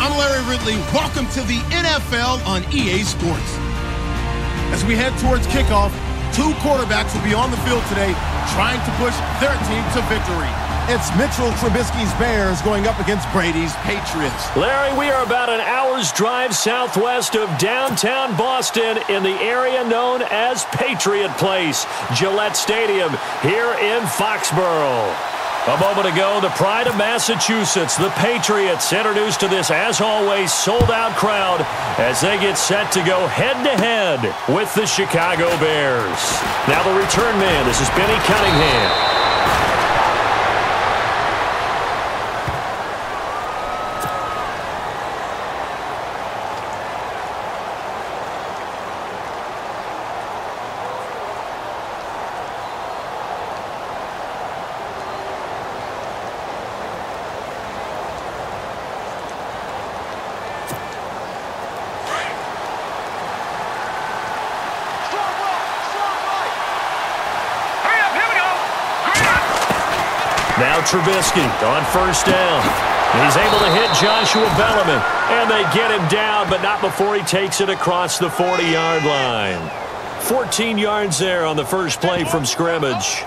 I'm Larry Ridley. Welcome to the NFL on EA Sports. As we head towards kickoff, two quarterbacks will be on the field today trying to push their team to victory. It's Mitchell Trubisky's Bears going up against Brady's Patriots. Larry, we are about an hour's drive southwest of downtown Boston in the area known as Patriot Place, G.O.A.T Stadium here in Foxborough. A moment ago, the pride of Massachusetts, the Patriots, introduced to this, as always, sold-out crowd as they get set to go head-to-head with the Chicago Bears. Now the return man, this is Benny Cunningham. Now Trubisky on first down. He's able to hit Joshua Bellamy, and they get him down, but not before he takes it across the 40-yard line. 14 yards there on the first play from scrimmage.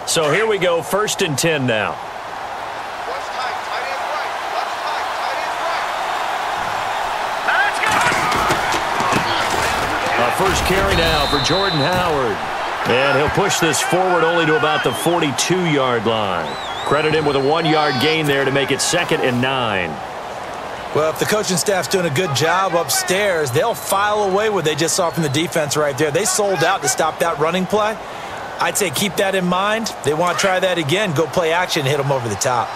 So here we go, 1st and 10 now. First carry now for Jordan Howard. And he'll push this forward only to about the 42-yard line. Credit him with a 1-yard gain there to make it 2nd and 9. Well, if the coaching staff's doing a good job upstairs, they'll file away what they just saw from the defense right there. They sold out to stop that running play. I'd say keep that in mind. They want to try that again. Go play action, hit them over the top.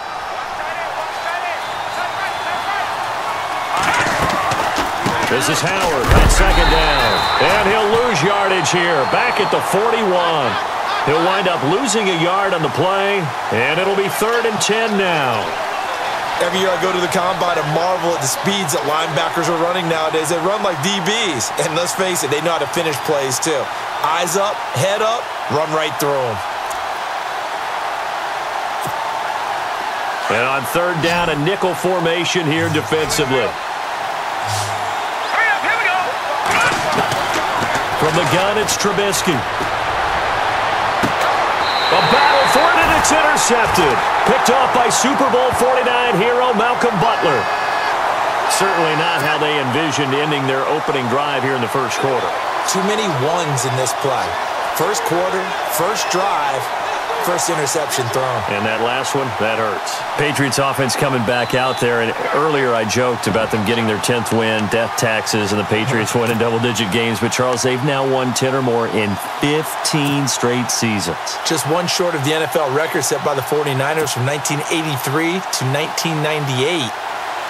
This is Howard on 2nd down. And he'll lose yardage here. Back at the 41. He'll wind up losing a yard on the play. And it'll be 3rd and 10 now. Every year I go to the combine and marvel at the speeds that linebackers are running nowadays. They run like DBs. And let's face it, they know how to finish plays too. Eyes up, head up, run right through them. And on 3rd down, a nickel formation here defensively. From the gun, it's Trubisky. A battle for it, and it's intercepted. Picked off by Super Bowl 49 hero Malcolm Butler. Certainly not how they envisioned ending their opening drive here in the first quarter. Too many ones in this play. First quarter, first drive, first interception thrown. And that last one, that hurts. Patriots offense coming back out there, and earlier I joked about them getting their 10th win, death taxes, and the Patriots winning double-digit games. But, Charles, they've now won 10 or more in 15 straight seasons. Just one short of the NFL record set by the 49ers from 1983 to 1998.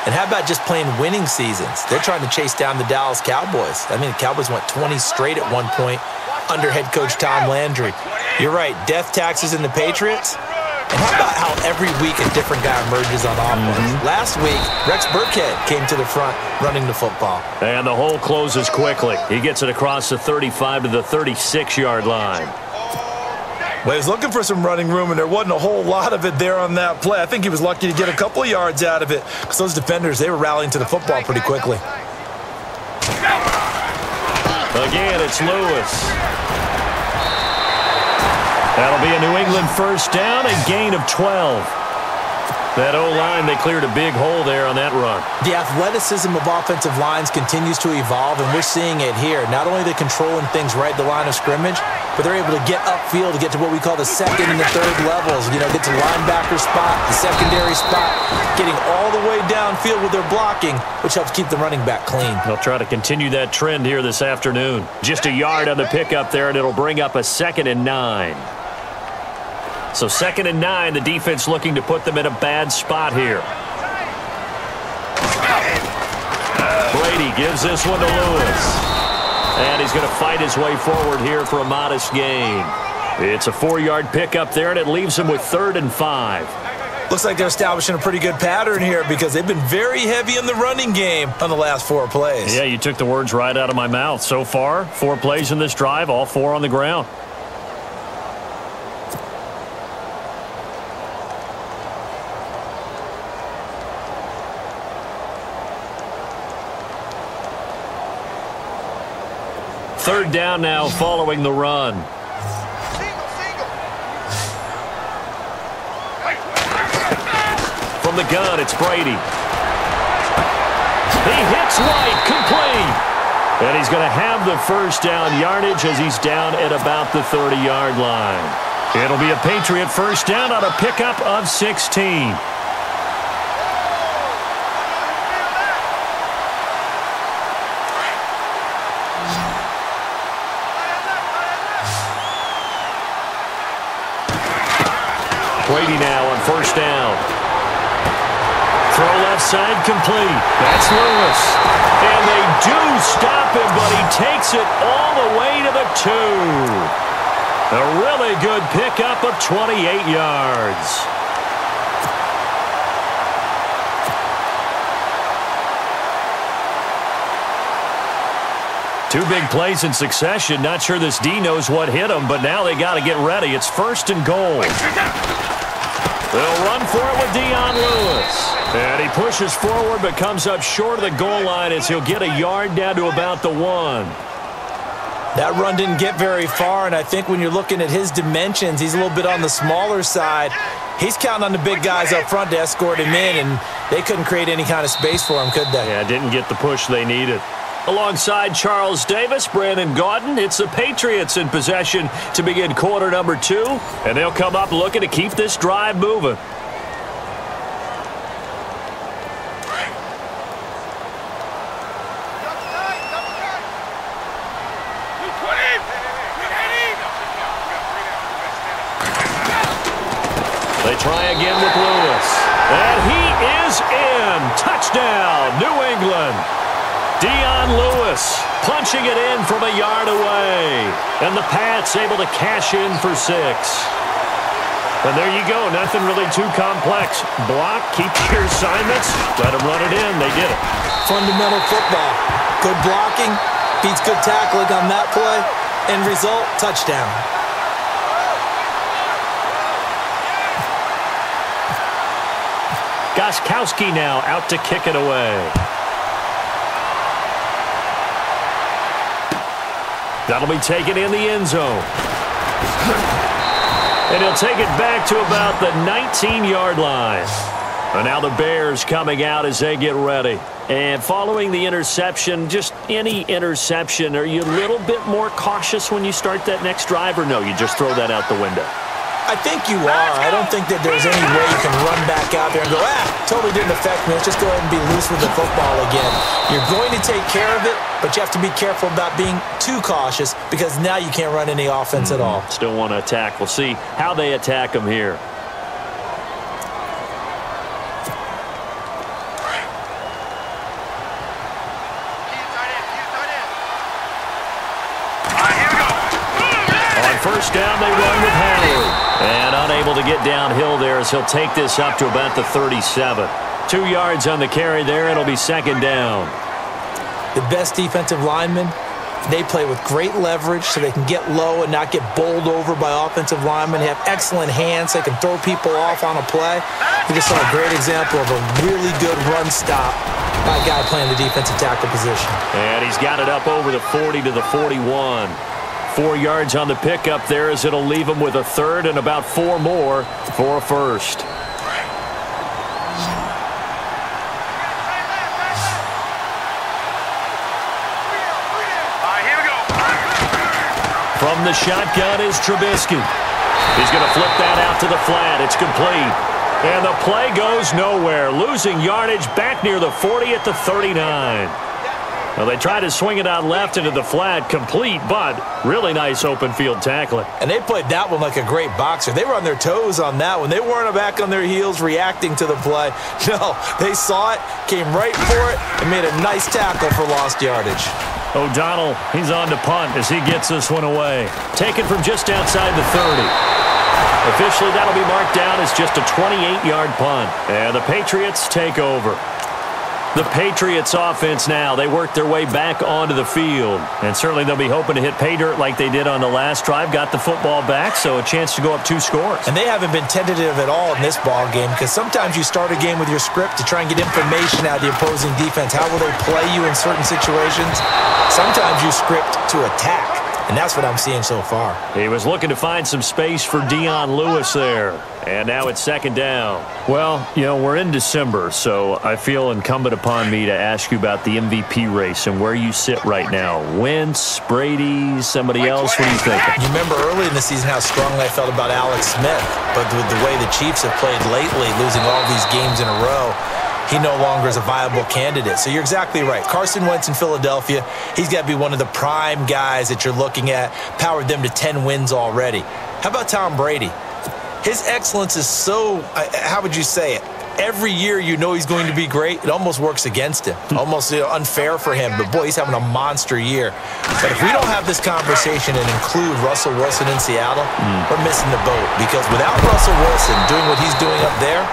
And how about just playing winning seasons? They're trying to chase down the Dallas Cowboys. I mean, the Cowboys went 20 straight at one point under head coach Tom Landry. You're right, death taxes in the Patriots. And how about how every week a different guy emerges on offense? Last week, Rex Burkhead came to the front running the football. And the hole closes quickly. He gets it across the 35 to the 36-yard line. Well, he was looking for some running room, and there wasn't a whole lot of it there on that play. I think he was lucky to get a couple of yards out of it because those defenders, they were rallying to the football pretty quickly. Again, it's Lewis. That'll be a New England first down, a gain of 12. That O-line, they cleared a big hole there on that run. The athleticism of offensive lines continues to evolve, and we're seeing it here. Not only are they controlling things right at the line of scrimmage, but they're able to get upfield to get to what we call the 2nd and the 3rd levels. You know, get to linebacker spot, the secondary spot, getting all the way downfield with their blocking, which helps keep the running back clean. They'll try to continue that trend here this afternoon. Just a yard on the pickup there, and it'll bring up a 2nd and 9. So 2nd and 9, the defense looking to put them in a bad spot here. Brady gives this one to Lewis. And he's going to fight his way forward here for a modest gain. It's a 4-yard pickup there, and it leaves him with 3rd and 5. Looks like they're establishing a pretty good pattern here because they've been very heavy in the running game on the last 4 plays. Yeah, you took the words right out of my mouth. So far, 4 plays in this drive, all 4 on the ground. Third down now following the run. From the gun, it's Brady. He hits White, complete. And he's going to have the first down yardage as he's down at about the 30-yard line. It'll be a Patriot first down on a pickup of 16. Brady now on first down. Throw left side complete. That's Lewis. And they do stop him, but he takes it all the way to the 2. A really good pickup of 28 yards. Two big plays in succession. Not sure this D knows what hit him, but now they got to get ready. It's first and goal. They'll run for it with Dion Lewis. And he pushes forward but comes up short of the goal line as he'll get a yard down to about the 1. That run didn't get very far, and I think when you're looking at his dimensions, he's a little bit on the smaller side. He's counting on the big guys up front to escort him in, and they couldn't create any kind of space for him, could they? Yeah, didn't get the push they needed. Alongside Charles Davis, Brandon Gaudin, it's the Patriots in possession to begin quarter number 2, and they'll come up looking to keep this drive moving. They try again with Lewis, and he is in. Touchdown, New England. Dion Lewis punching it in from a yard away. And the Pats able to cash in for 6. And there you go. Nothing really too complex. Block, keep your assignments, let them run it in. They did it. Fundamental football. Good blocking, beats good tackling on that play. End result, touchdown. Gostkowski now out to kick it away. That'll be taken in the end zone. And he'll take it back to about the 19-yard line. And now the Bears coming out as they get ready. And following the interception, just any interception, are you a little bit more cautious when you start that next drive, or no, you just throw that out the window? I think you are. I don't think that there's any way you can run back out there and go, totally didn't affect me. Let's just go ahead and be loose with the football again. You're going to take care of it, but you have to be careful about being too cautious because now you can't run any offense at all. Still want to attack. We'll see how they attack them here. First down, they run with Howard. And unable to get downhill there as he'll take this up to about the 37. 2 yards on the carry there. It'll be second down. The best defensive linemen, they play with great leverage so they can get low and not get bowled over by offensive linemen. They have excellent hands. They can throw people off on a play. We just saw a great example of a really good run stop by a guy playing the defensive tackle position. And he's got it up over the 40 to the 41. 4 yards on the pickup there as it'll leave him with a third and about 4 more for a first. Here we go. From the shotgun is Trubisky. He's going to flip that out to the flat. It's complete. And the play goes nowhere. Losing yardage back near the 40 at the 39. Well, they tried to swing it out left into the flat, complete, but really nice open field tackling. And they played that one like a great boxer. They were on their toes on that one. They weren't back on their heels reacting to the play. No, they saw it, came right for it, and made a nice tackle for lost yardage. O'Donnell, he's on to punt as he gets this one away. Taken from just outside the 30. Officially, that'll be marked down as just a 28-yard punt. And the Patriots take over. The Patriots offense now, they work their way back onto the field. And certainly they'll be hoping to hit pay dirt like they did on the last drive. Got the football back, so a chance to go up 2 scores. And they haven't been tentative at all in this ball game, because sometimes you start a game with your script to try and get information out of the opposing defense. How will they play you in certain situations? Sometimes you script to attack. And that's what I'm seeing so far. He was looking to find some space for Dion Lewis there. And now it's 2nd down. Well, you know, we're in December, so I feel incumbent upon me to ask you about the MVP race and where you sit right now. Wentz, Brady, somebody else? What are you thinking? You remember early in the season how strongly I felt about Alex Smith. But with the way the Chiefs have played lately, losing all these games in a row, he no longer is a viable candidate. So you're exactly right. Carson Wentz in Philadelphia, he's got to be one of the prime guys that you're looking at, powered them to 10 wins already. How about Tom Brady? His excellence is so, how would you say it? Every year you know he's going to be great. It almost works against him. Almost unfair for him. But, boy, he's having a monster year. But if we don't have this conversation and include Russell Wilson in Seattle, we're missing the boat. Because without Russell Wilson doing what he's doing up there,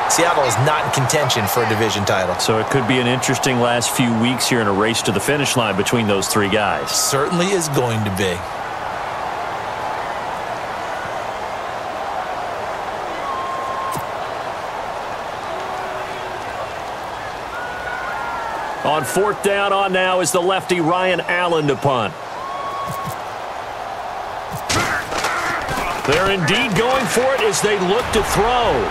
Seattle is not in contention for a division title. So it could be an interesting last few weeks here in a race to the finish line between those 3 guys. Certainly is going to be. On 4th down on now is the lefty Ryan Allen to punt. They're indeed going for it as they look to throw.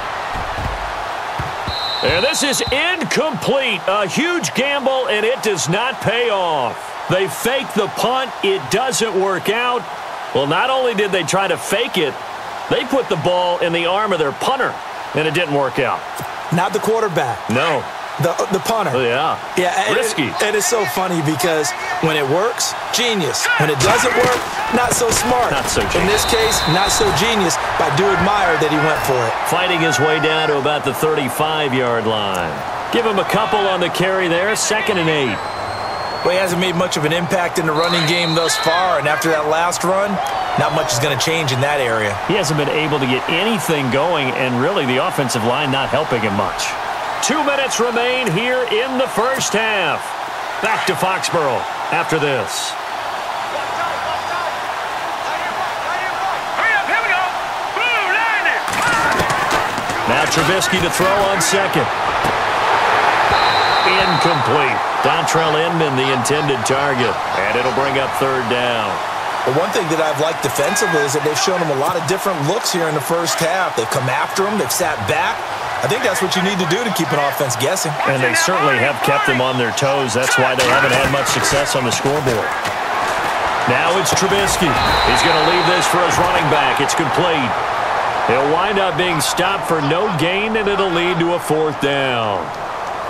And this is incomplete. A huge gamble, and it does not pay off. They fake the punt. It doesn't work out. Well, not only did they try to fake it, they put the ball in the arm of their punter, and it didn't work out. Not the quarterback. No. The punter. Oh, yeah. Yeah. Risky. And it's so funny because when it works, genius. When it doesn't work, not so smart. Not so genius. In this case, not so genius, but I do admire that he went for it. Fighting his way down to about the 35-yard line. Give him a couple on the carry there. 2nd and 8. Well, he hasn't made much of an impact in the running game thus far, and after that last run, not much is going to change in that area. He hasn't been able to get anything going, and really the offensive line not helping him much. 2 minutes remain here in the first half. Back to Foxborough after this. Now Trubisky to throw on 2nd. Incomplete. Dontrell Inman, the intended target. And it'll bring up 3rd down. Well, one thing that I've liked defensively is that they've shown him a lot of different looks here in the first half. They've come after him. They've sat back. I think that's what you need to do to keep an offense guessing. And they certainly have kept them on their toes. That's why they haven't had much success on the scoreboard. Now it's Trubisky. He's going to leave this for his running back. It's complete. He'll wind up being stopped for no gain, and it'll lead to a 4th down.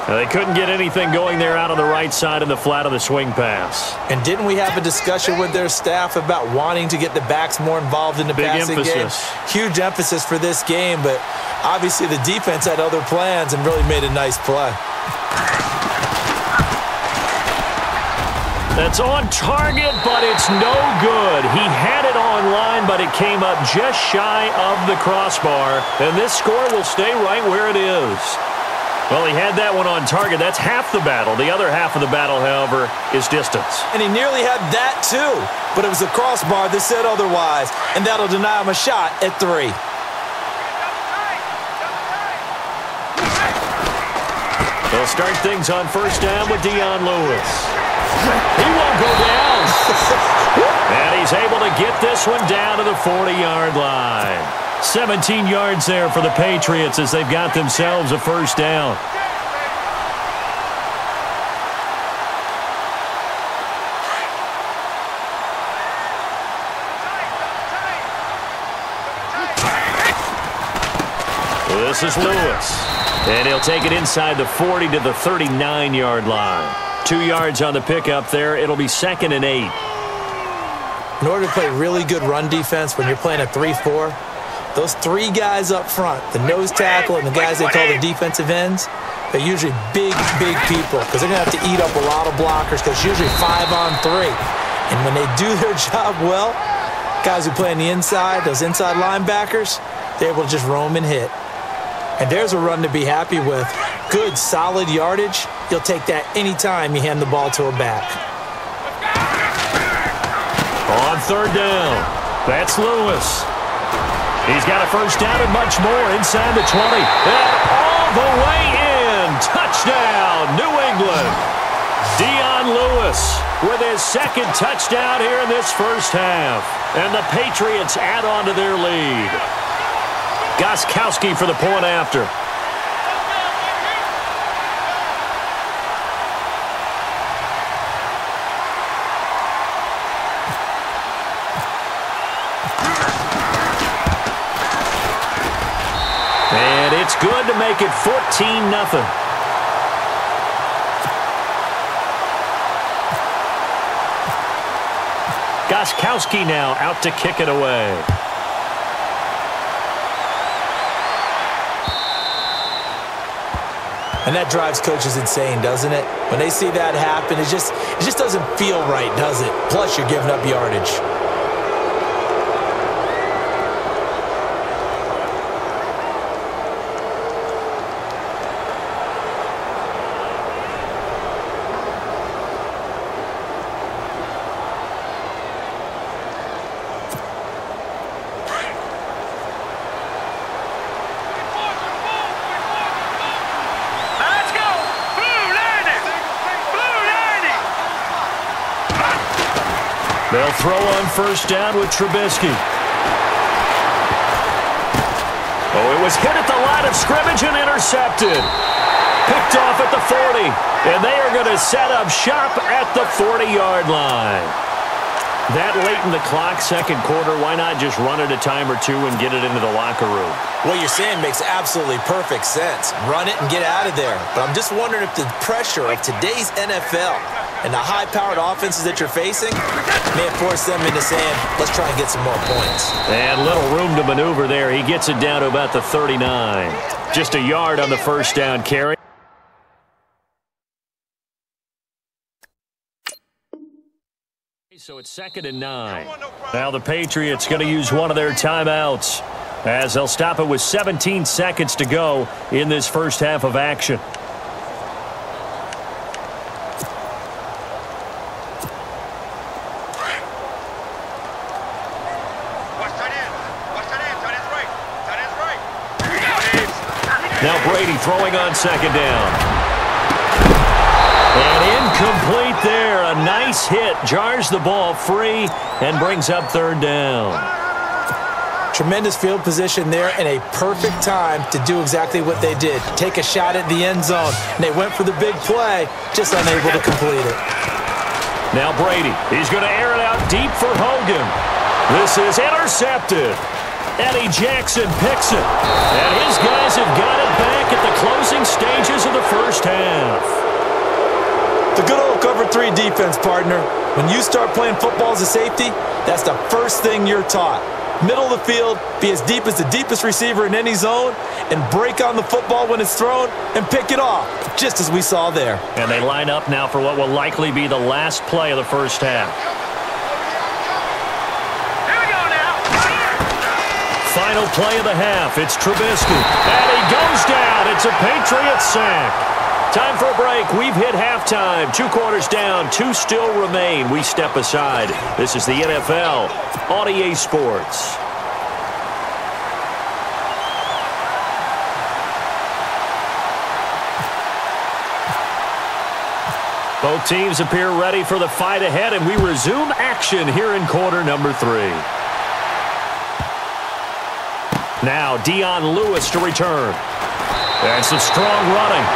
Now, they couldn't get anything going there out on the right side in the flat of the swing pass. And didn't we have a discussion with their staff about wanting to get the backs more involved in the passing game? Huge emphasis for this game, but obviously the defense had other plans and really made a nice play. That's on target, but it's no good. He had it on line, but it came up just shy of the crossbar, and this score will stay right where it is. Well, he had that one on target. That's half the battle. The other half of the battle, however, is distance. And he nearly had that, too. But it was the crossbar that said otherwise, and that'll deny him a shot at 3. They'll start things on 1st down with Dion Lewis. He won't go down. And he's able to get this one down to the 40-yard line. 17 yards there for the Patriots as they've got themselves a 1st down. This is Lewis. And he'll take it inside the 40 to the 39-yard line. 2 yards on the pickup there. It'll be 2nd and 8. In order to play really good run defense when you're playing a 3-4, those 3 guys up front, the nose tackle and the guys they call the defensive ends, they're usually big, big people because they're going to have to eat up a lot of blockers because it's usually 5-on-3. And when they do their job well, guys who play on the inside, those inside linebackers, They're able to just roam and hit. And there's a run to be happy with. Good, solid yardage. You'll take that anytime you hand the ball to a back. On third down, that's Lewis. He's got a first down and much more inside the 20. And all the way in. Touchdown, New England. Dion Lewis with his second touchdown here in this first half. And the Patriots add on to their lead. Gostkowski for the point after. And it's good to make it 14-0. Gostkowski now out to kick it away. And that drives coaches insane, doesn't it? When they see that happen, it just doesn't feel right, does it? Plus, you're giving up yardage. They'll throw on first down with Trubisky. Oh, it was hit at the line of scrimmage and intercepted. Picked off at the 40. And they are going to set up shop at the 40-yard line. That late in the clock, second quarter, why not just run it a time or two and get it into the locker room? What you're saying makes absolutely perfect sense. Run it and get out of there. But I'm just wondering if the pressure of today's NFL and the high-powered offenses that you're facing may have forced them into saying, let's try and get some more points. And little room to maneuver there. He gets it down to about the 39. Just a yard on the first down carry. So it's 2nd and 9. Now the Patriots going to use one of their timeouts as they'll stop it with 17 seconds to go in this first half of action. Now Brady throwing on second down. And incomplete there. A nice hit. Jars the ball free and brings up third down. Tremendous field position there and a perfect time to do exactly what they did. Take a shot at the end zone. And they went for the big play, just unable to complete it. Now Brady. He's going to air it out deep for Hogan. This is intercepted. Eddie Jackson picks it. And his guys have got it back at the closing stages of the first half. The good old cover 3 defense, partner. When you start playing football as a safety, that's the first thing you're taught. Middle of the field, be as deep as the deepest receiver in any zone, and break on the football when it's thrown and pick it off, just as we saw there. And they line up now for what will likely be the last play of the first half. Final play of the half. It's Trubisky. And he goes down. It's a Patriots sack. Time for a break. We've hit halftime. 2 quarters down. 2 still remain. We step aside. This is the NFL on EA Sports. Both teams appear ready for the fight ahead, and we resume action here in quarter number 3. Now Dion Lewis to return. And some strong running.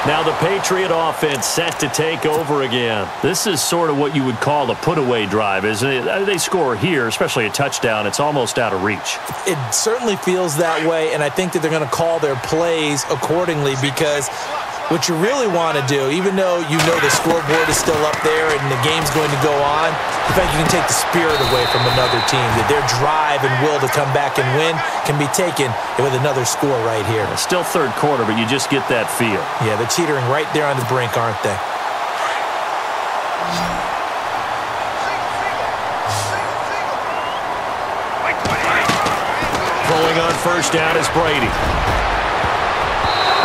Now the Patriot offense set to take over again. This is sort of what you would call a put-away drive, isn't it? They score here, especially a touchdown. It's almost out of reach. It certainly feels that way, and I think that they're going to call their plays accordingly because what you really want to do, even though you know the scoreboard is still up there and the game's going to go on, in fact, you can take the spirit away from another team. That their drive and will to come back and win can be taken with another score right here. It's still third quarter, but you just get that feel. Yeah, they're teetering right there on the brink, aren't they? Throwing on first down is Brady.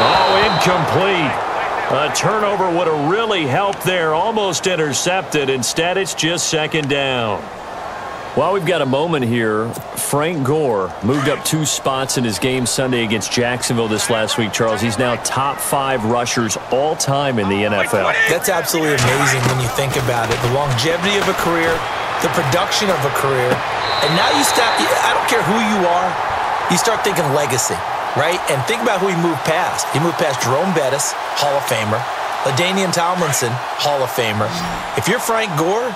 Oh, incomplete. A turnover would have really helped there. Almost intercepted. Instead, it's just second down. Well, we've got a moment here. Frank Gore moved up 2 spots in his game Sunday against Jacksonville this last week, Charles. He's now top 5 rushers all time in the NFL. That's absolutely amazing when you think about it. The longevity of a career, the production of a career, and now you start, I don't care who you are, you start thinking legacy, right? And think about who he moved past. He moved past Jerome Bettis, Hall of Famer, LaDainian Tomlinson, Hall of Famer. If you're Frank Gore,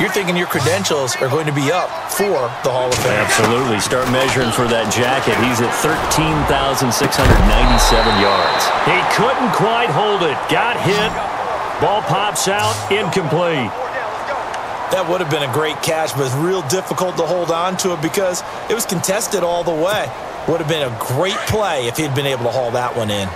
you're thinking your credentials are going to be up for the Hall of Fame. Absolutely. Start measuring for that jacket. He's at 13,697 yards. He couldn't quite hold it. Got hit. Ball pops out. Incomplete. That would have been a great catch, but it's real difficult to hold on to it because it was contested all the way. Would have been a great play if he'd been able to haul that one in.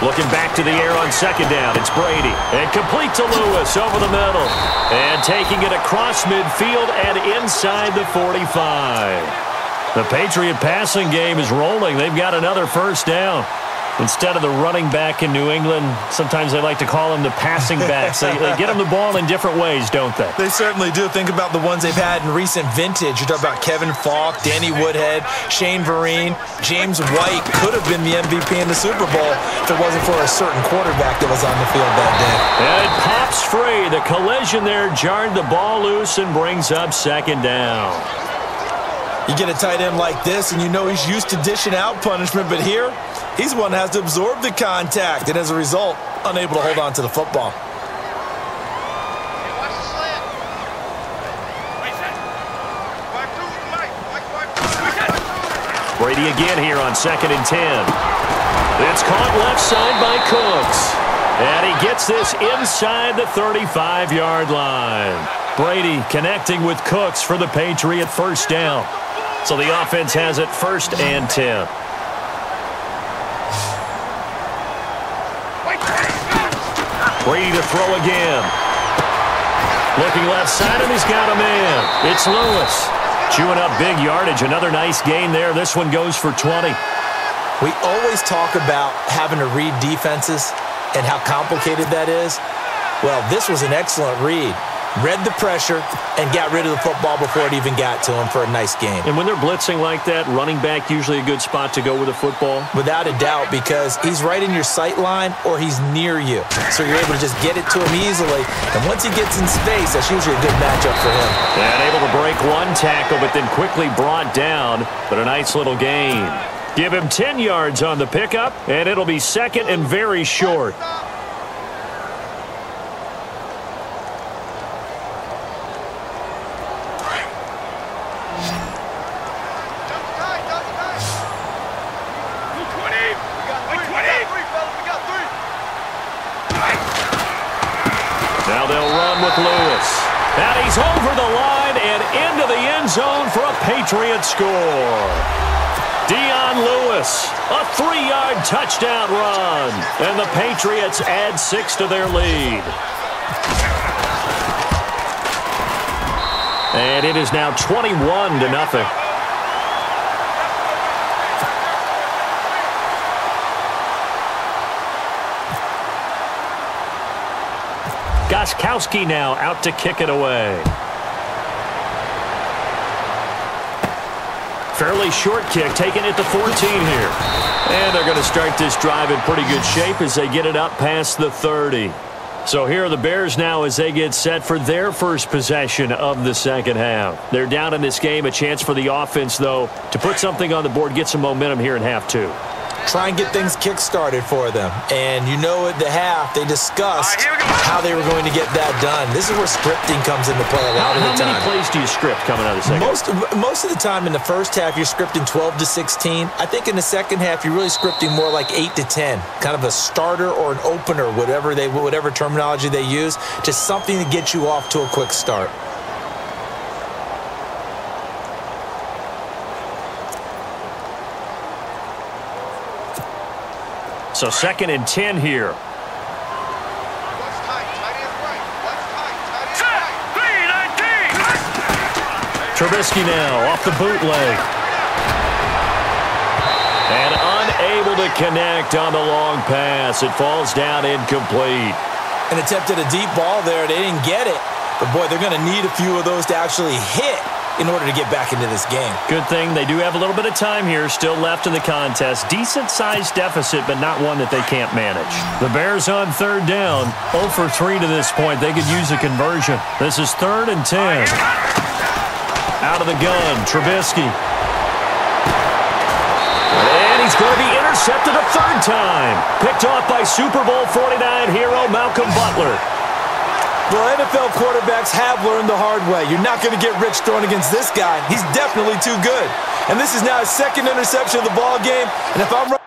Looking back to the air on second down. It's Brady. And complete to Lewis over the middle. And taking it across midfield and inside the 45. The Patriot passing game is rolling. They've got another first down. Instead of the running back in New England, sometimes they like to call them the passing backs. They get them the ball in different ways, don't they? They certainly do. Think about the ones they've had in recent vintage. You talk about Kevin Falk, Danny Woodhead, Shane Vereen, James White could have been the MVP in the Super Bowl if it wasn't for a certain quarterback that was on the field that day. And it pops free. The collision there jarred the ball loose and brings up second down. You get a tight end like this, and you know he's used to dishing out punishment, but here, he's one that has to absorb the contact, and as a result, unable to hold on to the football. Brady again here on 2nd and 10. It's caught left side by Cooks. And he gets this inside the 35-yard line. Brady connecting with Cooks for the Patriot first down. So the offense has it 1st and 10. Brady to throw again. Looking left side, and he's got a man. It's Lewis. Chewing up big yardage. Another nice gain there. This one goes for 20. We always talk about having to read defenses and how complicated that is. Well, this was an excellent read. Read the pressure and got rid of the football before it even got to him for a nice game. And when they're blitzing like that, running back usually a good spot to go with a football? Without a doubt, because he's right in your sight line or he's near you. So you're able to just get it to him easily. And once he gets in space, that's usually a good matchup for him. And able to break one tackle, but then quickly brought down. But a nice little gain. Give him 10 yards on the pickup, and it'll be 2nd and very short. Now they'll run with Lewis. And he's over the line and into the end zone for a Patriot score. Dion Lewis, a 3-yard touchdown run. And the Patriots add 6 to their lead. And it is now 21-0. Gostkowski now out to kick it away. Fairly short kick, taking it to 14 here. And they're going to start this drive in pretty good shape as they get it up past the 30. So here are the Bears now as they get set for their first possession of the second half. They're down in this game. A chance for the offense, though, to put something on the board, get some momentum here in half 2. Try and get things kick-started for them. And you know at the half, they discussed how they were going to get that done. This is where scripting comes into play a lot of the time. How many plays do you script coming out of the second? Most of the time in the first half, you're scripting 12 to 16. I think in the second half, you're really scripting more like 8 to 10. Kind of a starter or an opener, whatever terminology they use, just something to get you off to a quick start. So 2nd and 10 here. Trubisky now off the bootleg. And unable to connect on the long pass. It falls down incomplete. And attempted a deep ball there. They didn't get it. But, boy, they're going to need a few of those to actually hit in order to get back into this game. Good thing they do have a little bit of time here still left in the contest. Decent-sized deficit, but not one that they can't manage. The Bears on third down. 0 for 3 to this point. They could use a conversion. This is 3rd and 10. Out of the gun, Trubisky. And he's going to be intercepted a 3rd time. Picked off by Super Bowl 49 hero Malcolm Butler. Well, NFL quarterbacks have learned the hard way. You're not going to get rich throwing against this guy. He's definitely too good. And this is now his 2nd interception of the ball game. And if I'm right